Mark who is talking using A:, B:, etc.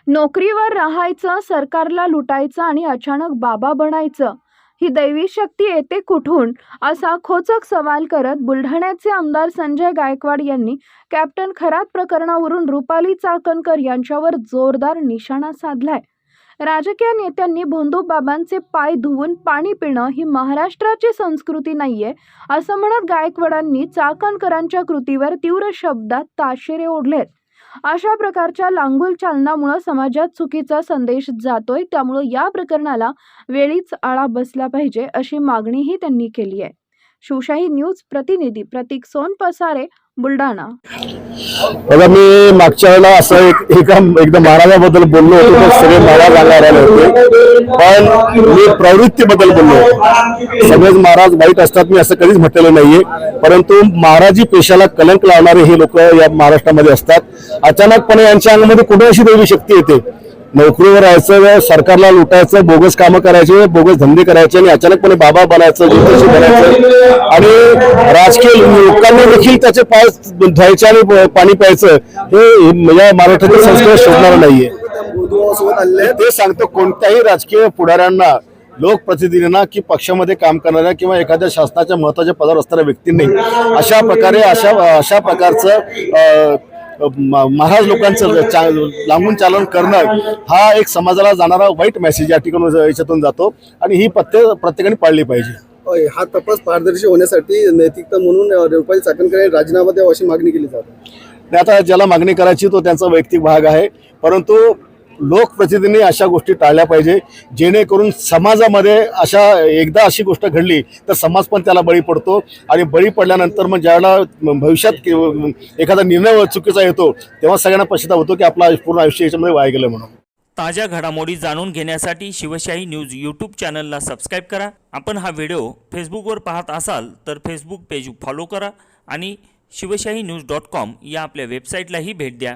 A: नोकरीवर राहायचं, सरकारला लुटायचं आणि अचानक बाबा बनायचं, ही दैवी शक्ती येते कुठून, असा खोचक सवाल करत बुलढाण्याचे आमदार संजय गायकवाड यांनी कॅप्टन खरात प्रकरणावरून रुपाली चाकणकर यांच्यावर जोरदार निशाणा साधलाय. राजकीय नेत्यांनी भोंदू बाबांचे पाय धुवून पाणी पिणं ही महाराष्ट्राची संस्कृती नाहीये, असं म्हणत गायकवाडांनी चाकणकरांच्या कृतीवर तीव्र शब्दात ताशेरे ओढलेत. अशा प्रकारच्या लांगुल चालनामुळे समाजात चुकीचा संदेश जातोय, त्यामुळे या प्रकरणाला वेळीच आळा बसला पाहिजे, अशी मागणीही त्यांनी केली आहे. शिवशाही न्यूज प्रतिनिधी प्रतीक सोनपसारे, बुलढाणा.
B: बघा, मी मागच्या वेळेला असं एकदा महाराजाबद्दल बोललो होतो, तर सगळे महाराज आले होते, पण मी प्रवृत्तीबद्दल बोललो. सगळेच महाराज वाईट असतात, मी असं कधीच म्हटलेलं नाहीये. परंतु महाराजी पेशाला कलंक लावणारे हे लोक या महाराष्ट्रामध्ये असतात. अचानकपणे यांच्या अंगामध्ये कुठे अशी दैवी शक्ती येते. नोकरीवर राहायचं, सरकारला लुटायचं, बोगस कामं करायचे, बोगस धंदे करायचे आणि अचानकपणे बाबा बनायचं, ज्योतिषी बनायचं आणि राजकीय लोकांनी देखील त्याचे पाय धुवायचे आणि पाणी प्यायचं, हे या महाराष्ट्रातील संस्कृती शोधणार नाहीये. ते सांगतो प्रत्येक राजकीय पुढाऱ्यांना, लोकप्रतिनिधींना की पक्षामध्ये काम करणाऱ्या किंवा एखाद्या शासनाच्या महत्वाच्या पदावर असणाऱ्या व्यक्तींनी अशा प्रकारचं महाराज लोकांचं लांबून चालन करणं हा एक समाजाला जाणारा वाईट मेसेज या ठिकाणी याच्यातून जातो आणि ही प्रत्येकाने पाळली पाहिजे.
C: हा तपास पारदर्शी होण्यासाठी नैतिकता म्हणून रुपाली चाकणकर यांनी राजीनामा द्यावा अशी मागणी केली जाते.
B: आता ज्याला मागणी करायची तो त्यांचा वैयक्तिक भाग आहे, परंतु लोकप्रतिनिधींनी अशा गोष्टी टाळल्या पाहिजे, जेणेकरून समाजामध्ये एकदा अशी गोष्ट घडली तर समाज पण त्याला बळी पडतो आणि बळी पडल्यानंतर मग ज्यावेळेला भविष्यात एखादा निर्णय चुकीचा येतो तेव्हा सगळ्यांना पश्चाताप होतो की आपला पूर्ण आयुष्य याच्यामध्ये वाया गेलं म्हणून.
D: ताज्या घडामोडी जाणून घेण्यासाठी शिवशाही न्यूज यूट्यूब चॅनलला सबस्क्राईब करा. आपण हा व्हिडिओ फेसबुकवर पाहत असाल तर फेसबुक पेज फॉलो करा आणि शिवशाही न्यूज.com या आपल्या वेबसाईटलाही भेट द्या.